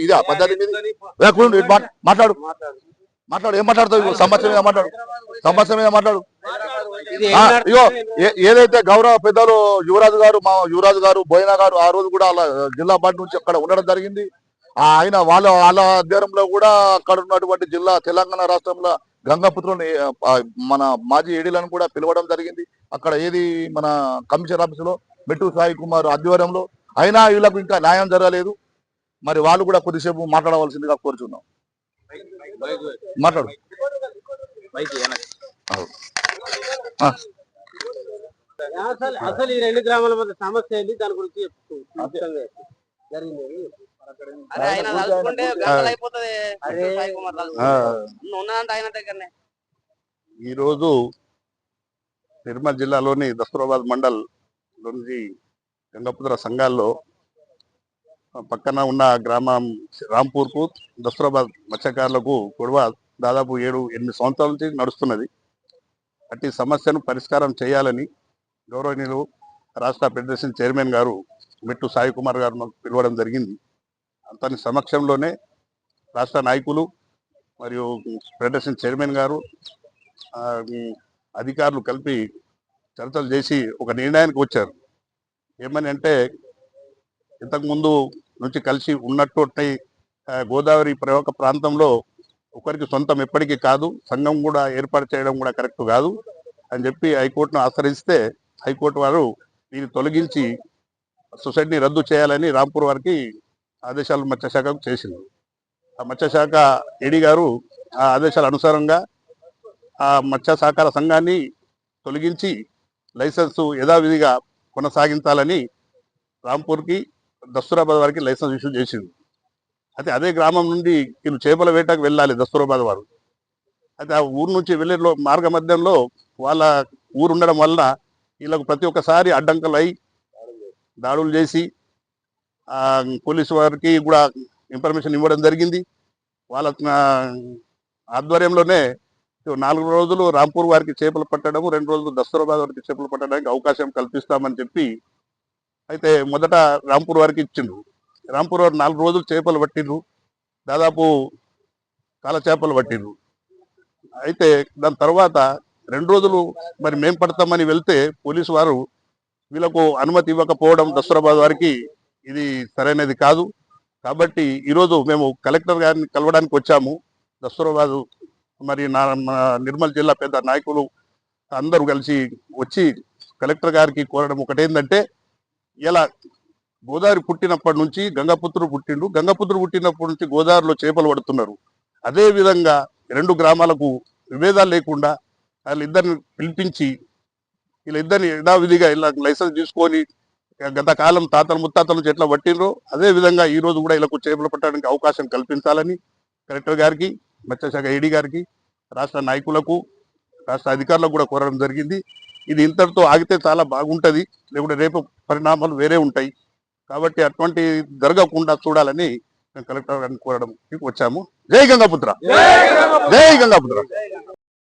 ఇది పద్ధతి మాట్లాడు మాట్లాడు ఏం మాట్లాడుతావు సమస్య మీద మాట్లాడు సమస్య మీద మాట్లాడు ఇగో ఏదైతే గౌరవ పెద్దలు యువరాజు గారు బోయినా గారు ఆ రోజు కూడా జిల్లా పార్టీ నుంచి అక్కడ ఉండడం జరిగింది. ఆయన వాళ్ళ అధ్యయనంలో కూడా అక్కడ ఉన్నటువంటి జిల్లా తెలంగాణ రాష్ట్రంలో గంగాపుత్రుని మన మాజీ ఏడీలను కూడా పిలవడం జరిగింది. అక్కడ ఏది మన కమిషనర్ ఆఫీస్ లో మెట్టు సాయి కుమార్ ఆధ్వర్యంలో అయినా వీళ్ళకు ఇంకా న్యాయం జరగలేదు. మరి వాళ్ళు కూడా కొద్దిసేపు మాట్లాడవలసిందిగా కోరుచున్నాం. మాట్లాడు. అసలు ఈ రెండు గ్రామాల మధ్య సమస్య ఏంటి, దాని గురించి ఈరోజు నిర్మల్ జిల్లాలోని దస్తూరాబాద్ మండల్ లోని గంగాపుత్ర సంఘాల్లో పక్కన ఉన్న గ్రామం రాంపూర్కు దస్తూరాబాద్ మత్స్యకారులకు గొడవ దాదాపు 7-8 సంవత్సరాల నుంచి నడుస్తున్నది. అట్టి సమస్యను పరిష్కారం చేయాలని గౌరవనీయులు రాష్ట్ర ఫెడరేషన్ చైర్మన్ గారు మెట్టు సాయి కుమార్ గారు పిలవడం జరిగింది. అతని సమక్షంలోనే రాష్ట్ర నాయకులు మరియు ఫెడరేషన్ చైర్మన్ గారు అధికారులు కలిపి చర్చలు చేసి ఒక నిర్ణయానికి వచ్చారు. ఏమని అంటే, ఇంతకుముందు నుంచి కలిసి ఉన్నట్టు గోదావరి ప్రయోగ ప్రాంతంలో ఒకరికి సొంతం ఎప్పటికీ కాదు, సంఘం కూడా ఏర్పాటు చేయడం కూడా కరెక్ట్ కాదు అని చెప్పి హైకోర్టును ఆశ్రయిస్తే హైకోర్టు వారు దీన్ని తొలగించి సొసైటీని రద్దు చేయాలని రాంపూర్ వారికి ఆదేశాలు మత్స్యశాఖకు చేసింది. ఆ మత్స్యశాఖ ఏడీ గారు ఆ ఆదేశాల అనుసారంగా ఆ మత్స్య సహకార సంఘాన్ని తొలగించి లైసెన్సు యథావిధిగా కొనసాగించాలని రాంపూర్కి దస్తూరాబాద్ వారికి లైసెన్స్ ఇష్యూ చేసింది. అయితే అదే గ్రామం నుండి వీళ్ళు చేపల వేటకు వెళ్ళాలి దస్తూరాబాద్ వారు. అయితే ఆ ఊరు నుంచి వెళ్ళే మార్గ మధ్యంలో వాళ్ళ ఊరు ఉండడం వలన వీళ్ళకు ప్రతి ఒక్కసారి అడ్డంకులు అయి దాడులు చేసి పోలీసు వారికి కూడా ఇన్ఫర్మేషన్ ఇవ్వడం జరిగింది. వాళ్ళ ఆధ్వర్యంలోనే 4 రోజులు రాంపూర్ వారికి చేపలు పట్టడము, 2 రోజులు దస్తూరాబాద్ వారికి చేపలు పట్టడానికి అవకాశం కల్పిస్తామని చెప్పి అయితే మొదట రాంపూర్ వారికి ఇచ్చిండ్రు. రాంపూర్ వారు 4 రోజులు చేపలు పట్టిండ్రు, దాదాపు కాల చేపలు పట్టిండ్రు. అయితే దాని తర్వాత 2 రోజులు మరి మేం పడతామని వెళ్తే పోలీసు వారు వీళ్ళకు అనుమతి ఇవ్వకపోవడం దస్తూరాబాద్ వారికి ఇది సరైనది కాదు. కాబట్టి ఈరోజు మేము కలెక్టర్ గారిని కలవడానికి వచ్చాము. దస్తూరాబాద్ మరి నిర్మల్ జిల్లా పెద్ద నాయకులు అందరూ కలిసి వచ్చి కలెక్టర్ గారికి కోరడం ఒకటేందంటే, ఇలా గోదావరి పుట్టినప్పటి నుంచి గంగాపుత్రుడు పుట్టిండు, గంగాపుత్రుడు పుట్టినప్పటి నుంచి గోదావరిలో చేపలు పడుతున్నారు. అదే విధంగా 2 గ్రామాలకు విభేదాలు లేకుండా వాళ్ళిద్దరిని పిలిపించి వీళ్ళిద్దరిని యథావిధిగా ఇలా లైసెన్స్ తీసుకొని గత కాలం తాతలు ముత్తాతల నుంచి ఎట్లా పట్టినరో అదే విధంగా ఈ రోజు కూడా వీళ్ళకు చేపలు పట్టడానికి అవకాశం కల్పించాలని కలెక్టర్ గారికి, మత్స్యశాఖ ఏడీ గారికి, రాష్ట్ర నాయకులకు, రాష్ట్ర అధికారులకు కూడా కోరడం జరిగింది. ఇది ఇంతటితో ఆగితే చాలా బాగుంటుంది, లేకుంటే రేపు పరిణామాలు వేరే ఉంటాయి. కాబట్టి అటువంటి జరగకుండా చూడాలని మేము కలెక్టర్ గారిని కోరడం వచ్చాము. జై గంగాపుత్ర, జై గంగాపుత్ర.